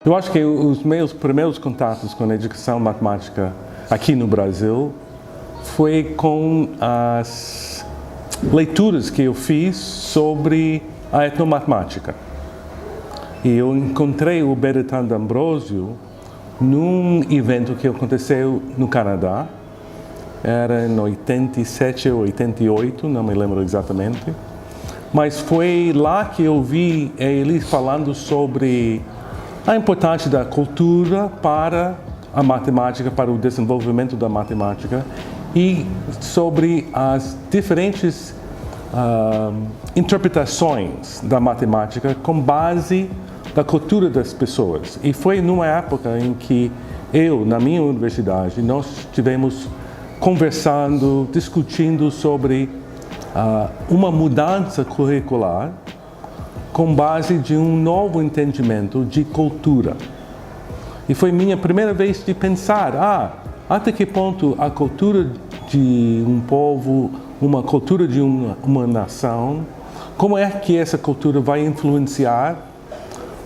Eu acho que os meus primeiros contatos com a educação matemática aqui no Brasil foi com as leituras que eu fiz sobre a etnomatemática. E eu encontrei o Bertrand D'Ambrosio num evento que aconteceu no Canadá. Era em 87 ou 88, não me lembro exatamente. Mas foi lá que eu vi ele falando sobre a importância da cultura para a matemática, para o desenvolvimento da matemática e sobre as diferentes interpretações da matemática com base da cultura das pessoas. E foi numa época em que eu, na minha universidade, nós estivemos conversando, discutindo sobre uma mudança curricular com base de um novo entendimento de cultura. E foi minha primeira vez de pensar, até que ponto a cultura de um povo, uma cultura de uma nação, como é que essa cultura vai influenciar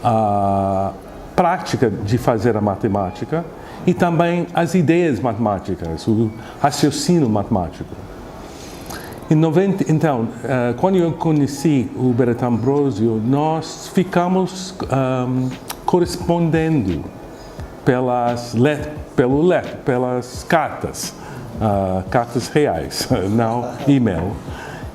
a prática de fazer a matemática e também as ideias matemáticas, o raciocínio matemático. Então, quando eu conheci o Bertrand D'Ambrosio, nós ficamos correspondendo pelas cartas, cartas reais, não e-mail.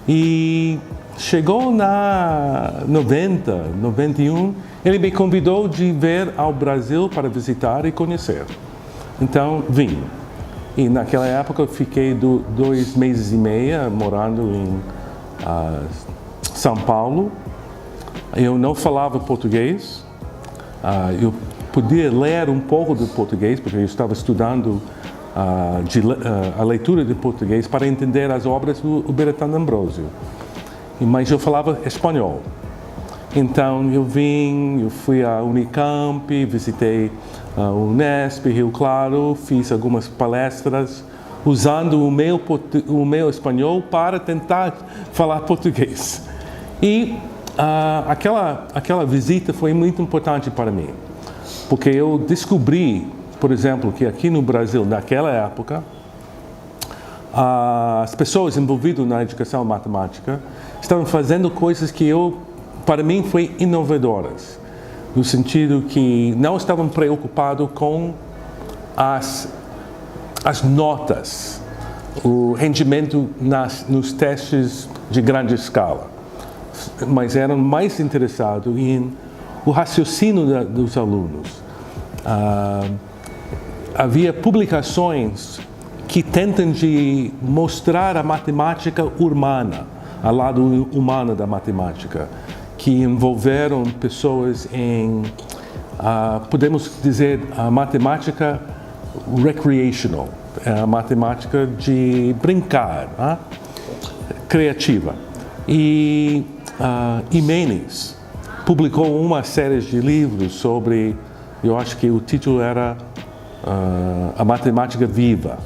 E chegou na 91, ele me convidou de vir ao Brasil para visitar e conhecer. Então, vim. E naquela época eu fiquei 2 meses e meio morando em São Paulo. Eu não falava português. Eu podia ler um pouco de português, porque eu estava estudando a leitura de português para entender as obras do Bertrand D'Ambrosio. Mas eu falava espanhol. Então eu fui à Unicamp, visitei a Unesp, Rio Claro, fiz algumas palestras usando o meu espanhol para tentar falar português. E aquela visita foi muito importante para mim, porque eu descobri, por exemplo, que aqui no Brasil, naquela época, as pessoas envolvidas na educação matemática estavam fazendo coisas que para mim, foi inovadoras, no sentido que não estavam preocupados com as notas, o rendimento nos testes de grande escala, mas eram mais interessados em o raciocínio dos alunos. Havia publicações que tentam de mostrar a matemática urbana, ao lado humano da matemática, que envolveram pessoas em, podemos dizer, a matemática recreational, a matemática de brincar, criativa. E Jiménez publicou uma série de livros sobre, eu acho que o título era A Matemática Viva.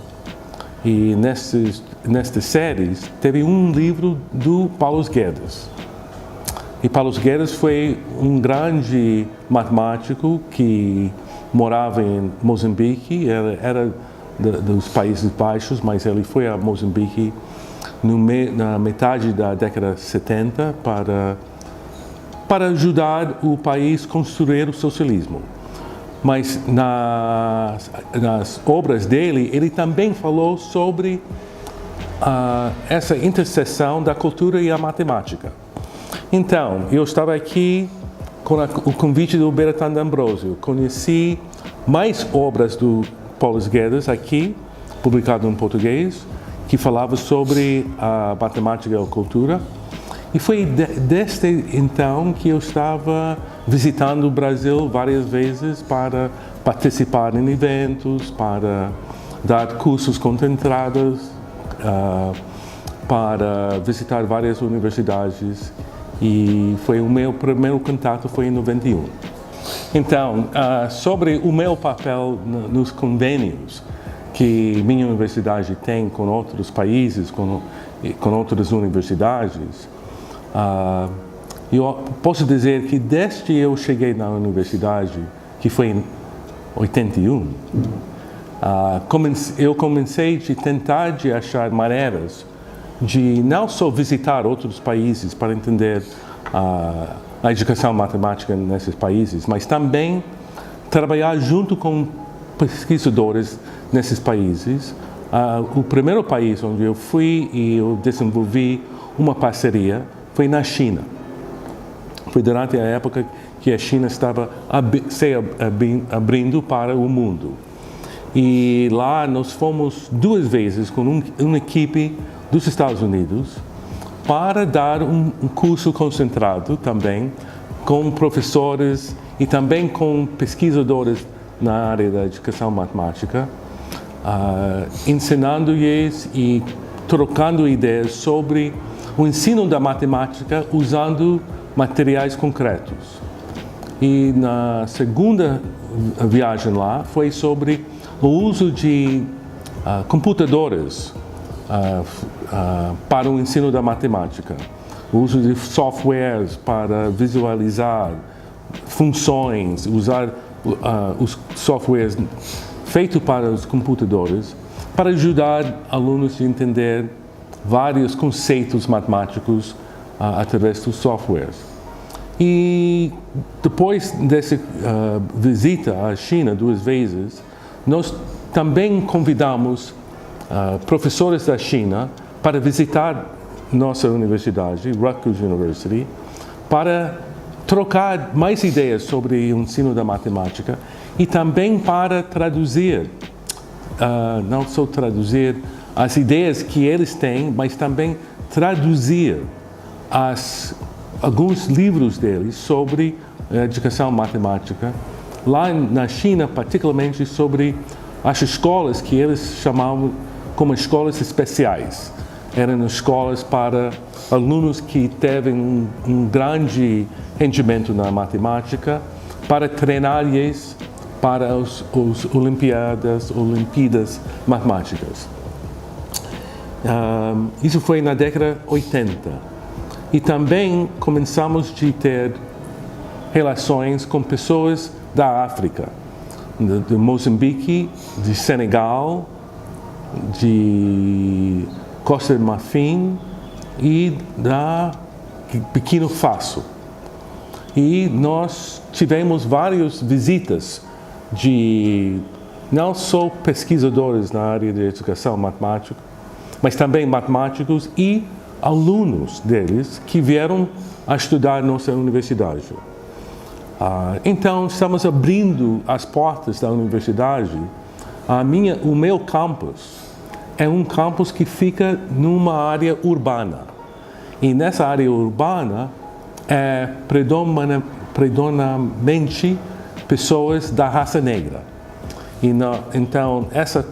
E nestas séries teve um livro do Paulo Guedes. E Paulo Guedes foi um grande matemático que morava em Moçambique, era dos Países Baixos, mas ele foi a Moçambique na metade da década de 70 para ajudar o país a construir o socialismo. Mas nas obras dele, ele também falou sobre essa interseção da cultura e a matemática. Então, eu estava aqui com o convite do Bertrand D'Ambrosio. Conheci mais obras do Paulo Guedes aqui, publicado em português, que falava sobre a matemática e a cultura. E foi desde então que eu estava visitando o Brasil várias vezes para participar em eventos, para dar cursos concentrados, para visitar várias universidades. E foi o meu primeiro contato foi em 91. Então, sobre o meu papel nos convênios que minha universidade tem com outros países, com outras universidades, eu posso dizer que desde eu cheguei na universidade, que foi em 81, eu comecei a tentar de achar maneiras de não só visitar outros países para entender a educação matemática nesses países, mas também trabalhar junto com pesquisadores nesses países. O primeiro país onde eu fui e eu desenvolvi uma parceria foi na China. Foi durante a época que a China estava se abrindo para o mundo. E lá nós fomos 2 vezes com uma equipe dos Estados Unidos para dar um curso concentrado também com professores e também com pesquisadores na área da educação matemática, ensinando-lhes e trocando ideias sobre o ensino da matemática usando materiais concretos. E na segunda viagem lá foi sobre o uso de computadores para o ensino da matemática, o uso de softwares para visualizar funções, usar os softwares feitos para os computadores para ajudar alunos a entender vários conceitos matemáticos através dos softwares. E depois dessa visita à China 2 vezes, nós também convidamos professores da China para visitar nossa universidade, Rutgers University, para trocar mais ideias sobre o ensino da matemática e também para traduzir, não só traduzir as ideias que eles têm, mas também traduzir alguns livros deles sobre educação matemática, lá na China, particularmente sobre as escolas que eles chamavam como escolas especiais. Eram escolas para alunos que teve um grande rendimento na matemática, para treinar-lhes para as Olimpíadas matemáticas. Isso foi na década 80. E também começamos a ter relações com pessoas da África, de Moçambique, de Senegal, de Costa de Marfim e da Burkina Faso. E nós tivemos várias visitas de não só pesquisadores na área de educação matemática, mas também matemáticos e alunos deles que vieram a estudar nossa universidade. Então, estamos abrindo as portas da universidade. O meu campus é um campus que fica numa área urbana. E nessa área urbana é predominantemente pessoas da raça negra. Então, esse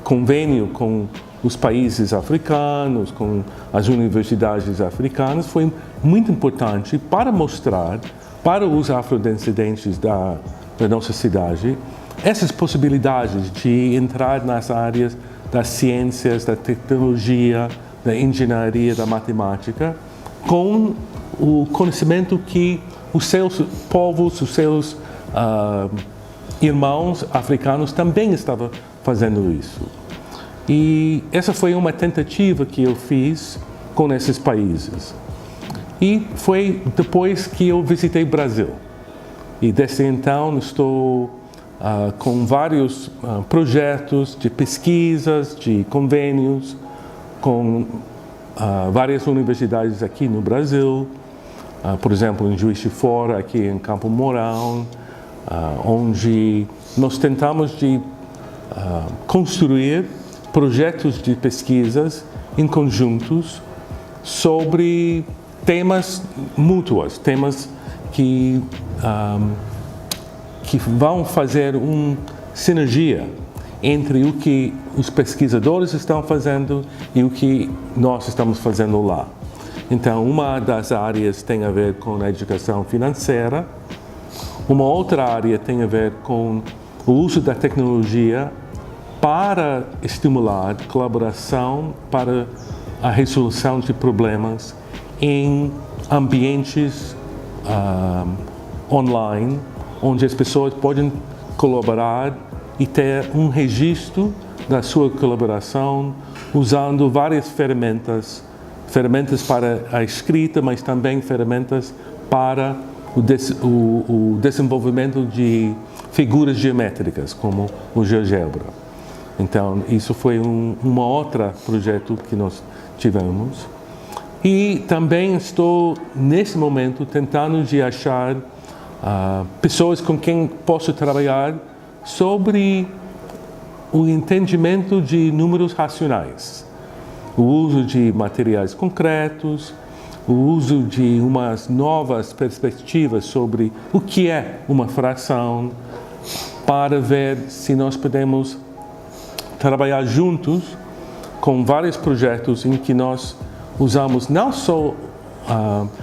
convênio com os países africanos, com as universidades africanas, foi muito importante para mostrar para os afrodescendentes da nossa cidade essas possibilidades de entrar nas áreas das ciências, da tecnologia, da engenharia, da matemática, com o conhecimento que os seus povos, os seus irmãos africanos também estavam fazendo isso. E essa foi uma tentativa que eu fiz com esses países. E foi depois que eu visitei o Brasil. E desde então estou com vários projetos de pesquisas, de convênios, com várias universidades aqui no Brasil, por exemplo, em Juiz de Fora, aqui em Campo Mourão, onde nós tentamos de construir projetos de pesquisas em conjuntos sobre temas mútuos, temas que vão fazer uma sinergia entre o que os pesquisadores estão fazendo e o que nós estamos fazendo lá. Então, uma das áreas tem a ver com a educação financeira, uma outra área tem a ver com o uso da tecnologia para estimular colaboração para a resolução de problemas em ambientes online onde as pessoas podem colaborar e ter um registro da sua colaboração usando várias ferramentas para a escrita, mas também ferramentas para o desenvolvimento de figuras geométricas, como o GeoGebra. Então, isso foi um outro projeto que nós tivemos. E também estou, nesse momento, tentando de achar pessoas com quem posso trabalhar sobre o entendimento de números racionais, o uso de materiais concretos, o uso de umas novas perspectivas sobre o que é uma fração, para ver se nós podemos trabalhar juntos com vários projetos em que nós usamos não só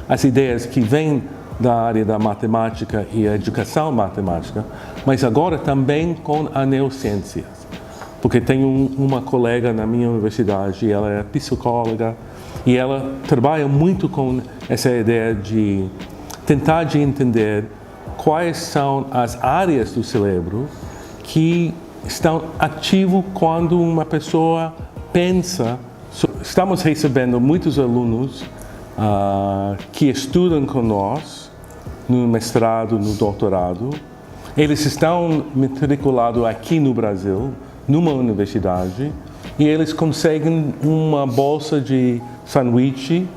as ideias que vêm da área da matemática e a educação matemática, mas agora também com a neurociência. Porque tenho uma colega na minha universidade, ela é psicóloga, e ela trabalha muito com essa ideia de tentar de entender quais são as áreas do cérebro que estão ativas quando uma pessoa pensa. Estamos recebendo muitos alunos que estudam com nós no mestrado, no doutorado. Eles estão matriculados aqui no Brasil, numa universidade, e eles conseguem uma bolsa de sanduíche,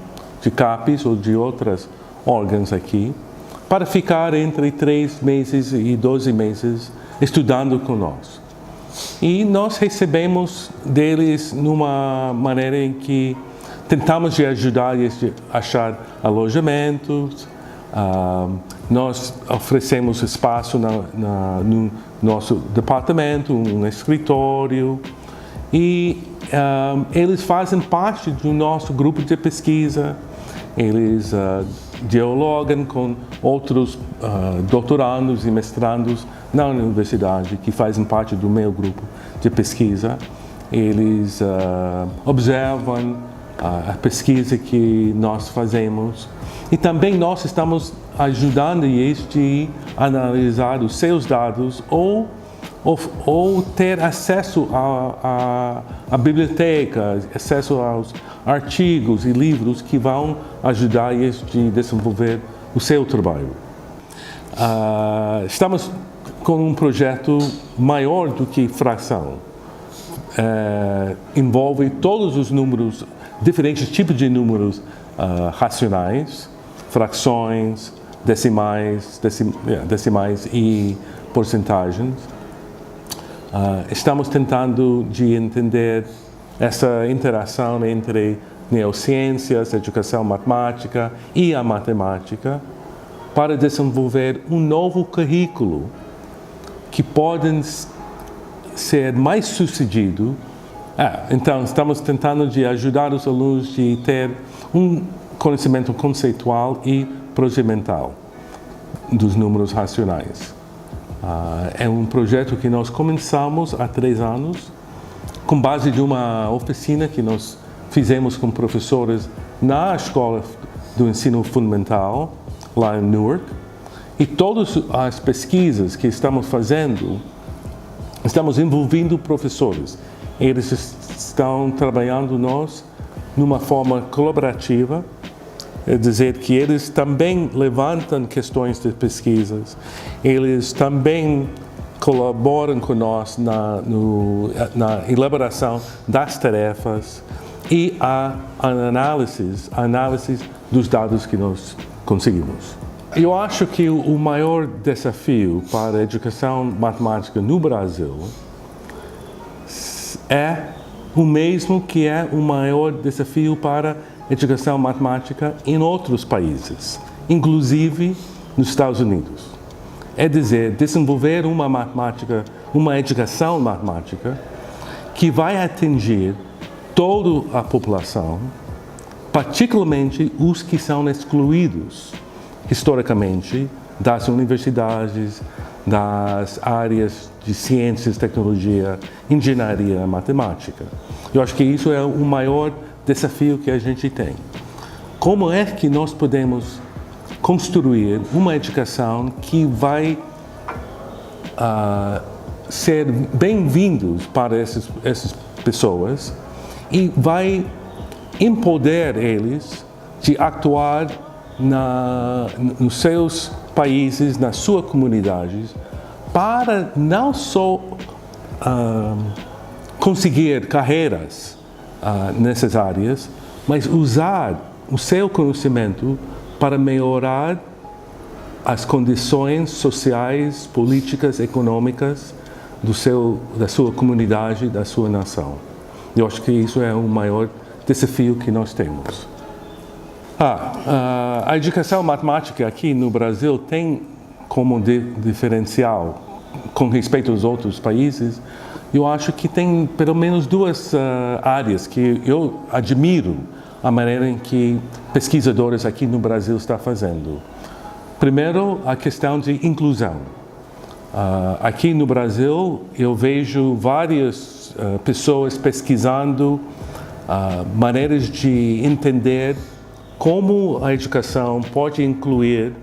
de CAPES ou de outros órgãos aqui, para ficar entre 3 meses e 12 meses estudando com nós. E nós recebemos deles numa maneira em que tentamos de ajudar eles a achar alojamentos, nós oferecemos espaço no nosso departamento, um escritório, e eles fazem parte do nosso grupo de pesquisa. Eles dialogam com outros doutorandos e mestrandos na universidade que fazem parte do meu grupo de pesquisa. Eles observam a pesquisa que nós fazemos e também nós estamos ajudando eles a analisar os seus dados ou ter acesso à biblioteca, acesso aos artigos e livros que vão ajudar eles a desenvolver o seu trabalho. Estamos com um projeto maior do que fração. Envolve todos os números, diferentes tipos de números racionais, frações, decimais e porcentagens. Estamos tentando de entender essa interação entre neurociências, educação matemática e a matemática para desenvolver um novo currículo que pode ser mais sucedido. Então, estamos tentando de ajudar os alunos de ter um conhecimento conceitual e procedimental dos números racionais. É um projeto que nós começamos há 3 anos, com base de uma oficina que nós fizemos com professores na Escola do Ensino Fundamental, lá em Newark. E todas as pesquisas que estamos fazendo, estamos envolvendo professores. Eles estão trabalhando nós numa forma colaborativa, é dizer que eles também levantam questões de pesquisas, eles também colaboram com nós na elaboração das tarefas e a análise dos dados que nós conseguimos. Eu acho que o maior desafio para a educação matemática no Brasil é o mesmo que é o maior desafio para a educação matemática em outros países, inclusive nos Estados Unidos. É dizer, desenvolver uma educação matemática que vai atingir toda a população, particularmente os que são excluídos historicamente das universidades, das áreas de ciências, tecnologia, engenharia, matemática. Eu acho que isso é o maior desafio que a gente tem. Como é que nós podemos construir uma educação que vai ser bem-vindos para essas pessoas e vai empoderar eles de atuar nos seus países, nas suas comunidades, para não só conseguir carreiras nessas áreas, mas usar o seu conhecimento para melhorar as condições sociais, políticas, econômicas da sua comunidade, da sua nação. Eu acho que isso é o maior desafio que nós temos. A educação matemática aqui no Brasil tem como diferencial com respeito aos outros países. Eu acho que tem pelo menos duas áreas que eu admiro a maneira em que pesquisadores aqui no Brasil estão fazendo. Primeiro, a questão de inclusão. Aqui no Brasil, eu vejo várias pessoas pesquisando maneiras de entender como a educação pode incluir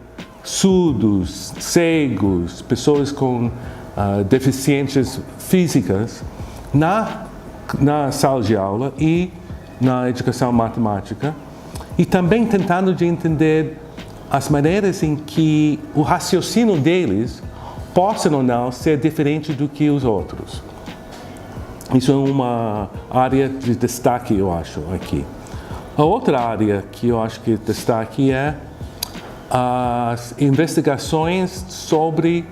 surdos, cegos, pessoas com deficiências físicas na sala de aula e na educação matemática, e também tentando de entender as maneiras em que o raciocínio deles possam ou não ser diferente do que os outros. Isso é uma área de destaque, eu acho, aqui. A outra área que eu acho que é destaque é as investigações sobre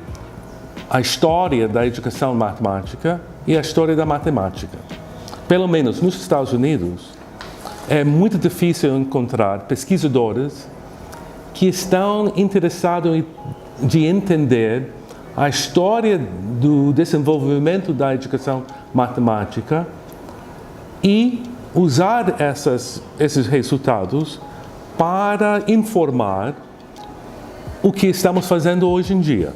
a história da educação matemática e a história da matemática. Pelo menos nos Estados Unidos, é muito difícil encontrar pesquisadores que estão interessados em entender a história do desenvolvimento da educação matemática e usar esses resultados para informar o que estamos fazendo hoje em dia.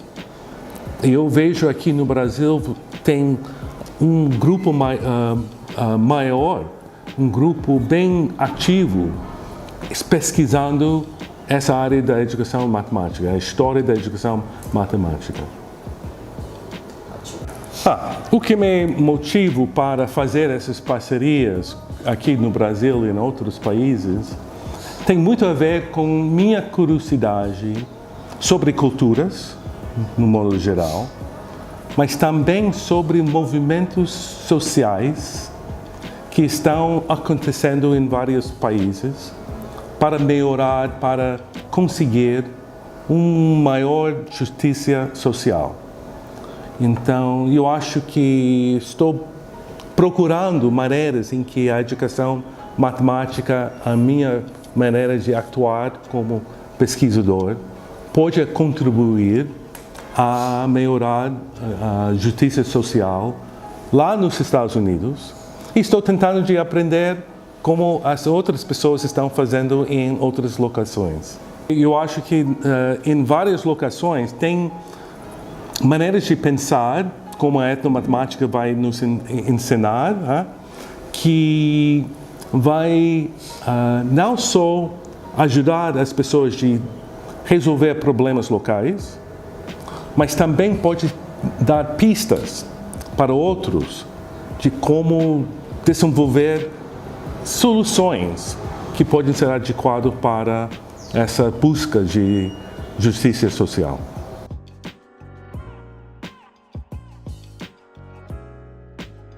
Eu vejo aqui no Brasil tem um grupo maior, um grupo bem ativo, pesquisando essa área da educação matemática, a história da educação matemática. O que me motiva para fazer essas parcerias aqui no Brasil e em outros países tem muito a ver com minha curiosidade sobre culturas, no modo geral, mas também sobre movimentos sociais que estão acontecendo em vários países para melhorar, para conseguir uma maior justiça social. Então, eu acho que estou procurando maneiras em que a educação matemática, a minha maneira de atuar como pesquisador, pode contribuir a melhorar a justiça social lá nos Estados Unidos. E estou tentando de aprender como as outras pessoas estão fazendo em outras locações. Eu acho que em várias locações tem maneiras de pensar, como a etnomatemática vai nos ensinar, que vai não só ajudar as pessoas a resolver problemas locais, mas também pode dar pistas para outros de como desenvolver soluções que podem ser adequadas para essa busca de justiça social.